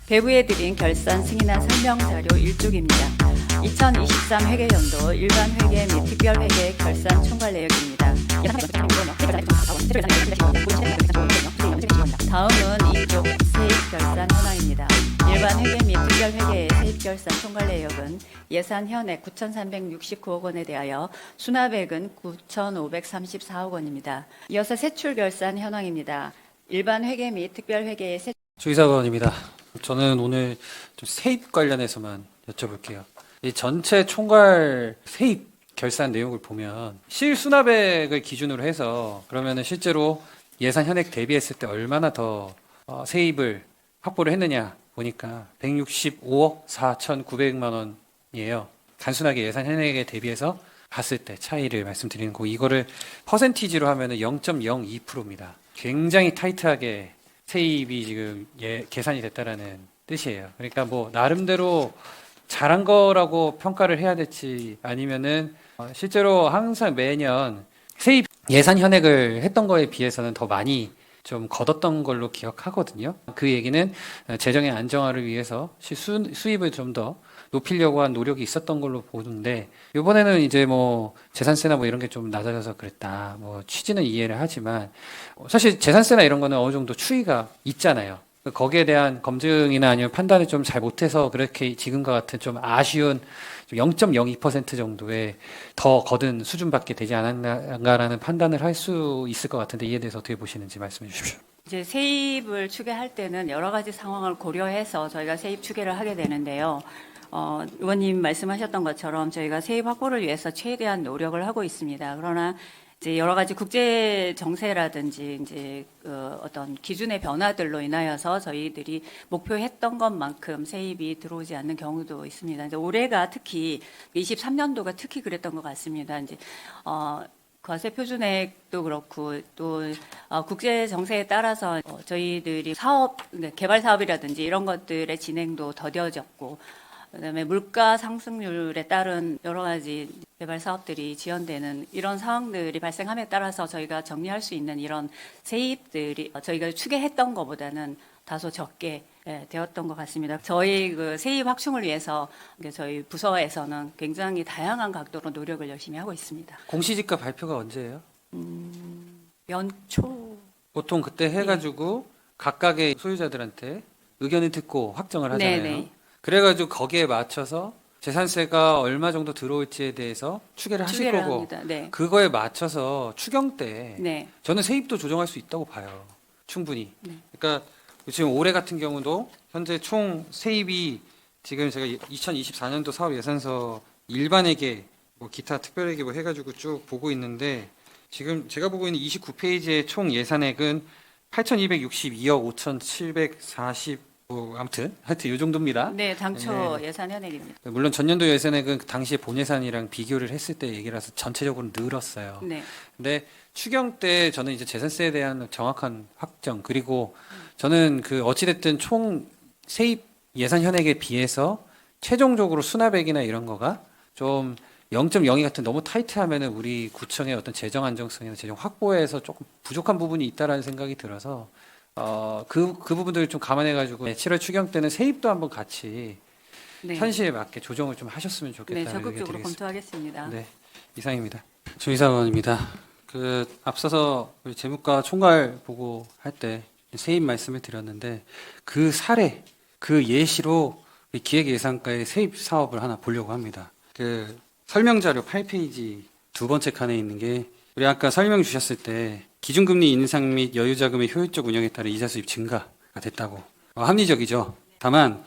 배부해드린 결산 승인안 설명자료 1쪽입니다. 2023 회계연도 일반 회계 및 특별 회계 결산 총괄 내역입니다. 다음은 2쪽 세입 결산 현황입니다. 일반 회계 및 특별 회계의 세입 결산 총괄 내역은 예산 현액 9,369억 원에 대하여 수납액은 9,534억 원입니다. 이어서 세출 결산 현황입니다. 일반 회계 및 특별 회계의 조이사관입니다. 저는 오늘 좀 세입 관련해서만 여쭤볼게요. 이 전체 총괄 세입 결산 내용을 보면 실수납액을 기준으로 해서 그러면은 실제로 예산 현액 대비했을 때 얼마나 더 세입을 확보를 했느냐 보니까 165억 4,900만 원이에요. 단순하게 예산 현액에 대비해서 봤을 때 차이를 말씀드리는 거고, 이거를 퍼센티지로 하면은 0.02%입니다. 굉장히 타이트하게 세입이 지금 계산이 됐다라는 뜻이에요. 그러니까 뭐 나름대로 잘한 거라고 평가를 해야 될지, 아니면은 실제로 항상 매년 세입 예산 현액을 했던 거에 비해서는 더 많이 좀 걷었던 걸로 기억하거든요. 그 얘기는 재정의 안정화를 위해서 수입을 좀 더 높이려고 한 노력이 있었던 걸로 보는데, 이번에는 이제 뭐 재산세나 뭐 이런 게 좀 낮아져서 그랬다, 뭐 취지는 이해를 하지만 사실 재산세나 이런 거는 어느 정도 추이가 있잖아요. 거기에 대한 검증이나 아니면 판단을 좀 잘 못해서 그렇게 지금과 같은 좀 아쉬운 0.02% 정도의 더 거둔 수준밖에 되지 않았나라는 판단을 할 수 있을 것 같은데, 이에 대해서 어떻게 보시는지 말씀해 주십시오. 이제 세입을 추계할 때는 여러 가지 상황을 고려해서 저희가 세입 추계를 하게 되는데요. 의원님 말씀하셨던 것처럼 저희가 세입 확보를 위해서 최대한 노력을 하고 있습니다. 그러나 이제 여러 가지 국제 정세라든지 이제 어떤 기준의 변화들로 인하여서 저희들이 목표했던 것만큼 세입이 들어오지 않는 경우도 있습니다. 이제 올해가 특히 23년도가 특히 그랬던 것 같습니다. 이제 과세 표준액도 그렇고 또 국제 정세에 따라서 저희들이 사업, 개발 사업이라든지 이런 것들의 진행도 더뎌졌고, 그다음에 물가 상승률에 따른 여러 가지 개발 사업들이 지연되는 이런 상황들이 발생함에 따라서 저희가 정리할 수 있는 이런 세입들이 저희가 추계했던 것보다는 다소 적게 되었던 것 같습니다. 저희 그 세입 확충을 위해서 저희 부서에서는 굉장히 다양한 각도로 노력을 열심히 하고 있습니다. 공시지가 발표가 언제예요? 연초. 보통 그때 해가지고 각각의 소유자들한테 의견을 듣고 확정을 하잖아요. 네네. 그래가지고 거기에 맞춰서 재산세가 얼마 정도 들어올지에 대해서 추계를 하실 거고, 합니다. 네. 그거에 맞춰서 추경 때 네. 저는 세입도 조정할 수 있다고 봐요. 충분히. 네. 그러니까 지금 올해 같은 경우도 현재 총 세입이 지금 제가 2024년도 사업 예산서 일반회계, 뭐 기타 특별회계 뭐 해가지고 쭉 보고 있는데, 지금 제가 보고 있는 29페이지의 총 예산액은 8,262억 5,740, 뭐 아무튼 하여튼 이 정도입니다. 네, 당초 네. 예산 현액입니다. 물론 전년도 예산액은 그 당시에 본예산이랑 비교를 했을 때 얘기라서 전체적으로 늘었어요. 네. 근데 추경 때 저는 이제 재산세에 대한 정확한 확정, 그리고 저는 그 어찌됐든 총 세입 예산 현액에 비해서 최종적으로 수납액이나 이런 거가 좀 0.02 같은 너무 타이트하면은 우리 구청의 어떤 재정 안정성이나 재정 확보에서 조금 부족한 부분이 있다라는 생각이 들어서 그 부분들을 좀 감안해가지고 7월 추경 때는 세입도 한번 같이 네. 현실에 맞게 조정을 좀 하셨으면 네, 좋겠다는 적극적으로 의견 드리겠습니다. 검토하겠습니다. 네, 이상입니다. 조이사관입니다. 앞서서 우리 재무과 총괄 보고 할 때 세입 말씀을 드렸는데, 그 사례, 그 예시로 우리 기획예산과의 세입 사업을 하나 보려고 합니다. 설명자료 8페이지 두 번째 칸에 있는 게, 우리 아까 설명 주셨을 때 기준금리 인상 및 여유자금의 효율적 운영에 따라 이자 수입 증가가 됐다고. 합리적이죠. 다만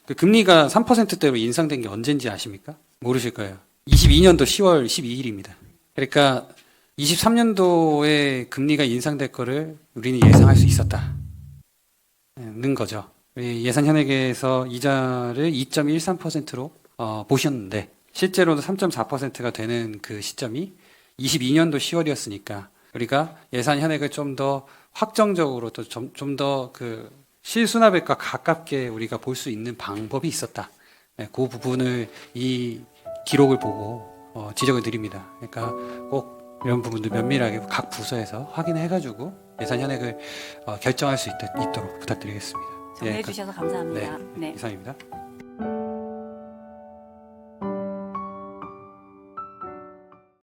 그 금리가 3%대로 인상된 게 언젠지 아십니까? 모르실 거예요. 22년도 10월 12일입니다. 그러니까 23년도에 금리가 인상될 거를 우리는 예상할 수 있었다는 거죠. 예산 현액에서 이자를 2.13%로 보셨는데 실제로는 3.4%가 되는 그 시점이 22년도 10월이었으니까 우리가 예산 현액을 좀 더 확정적으로 또 좀 더 그 실수납액과 가깝게 우리가 볼 수 있는 방법이 있었다. 그 부분을 이 기록을 보고 지적을 드립니다. 그러니까 꼭 이런 부분들 면밀하게 각 부서에서 확인해가지고 예산 현액을 결정할 수 있도록 부탁드리겠습니다. 정리해 주셔서 감사합니다. 네. 이상입니다.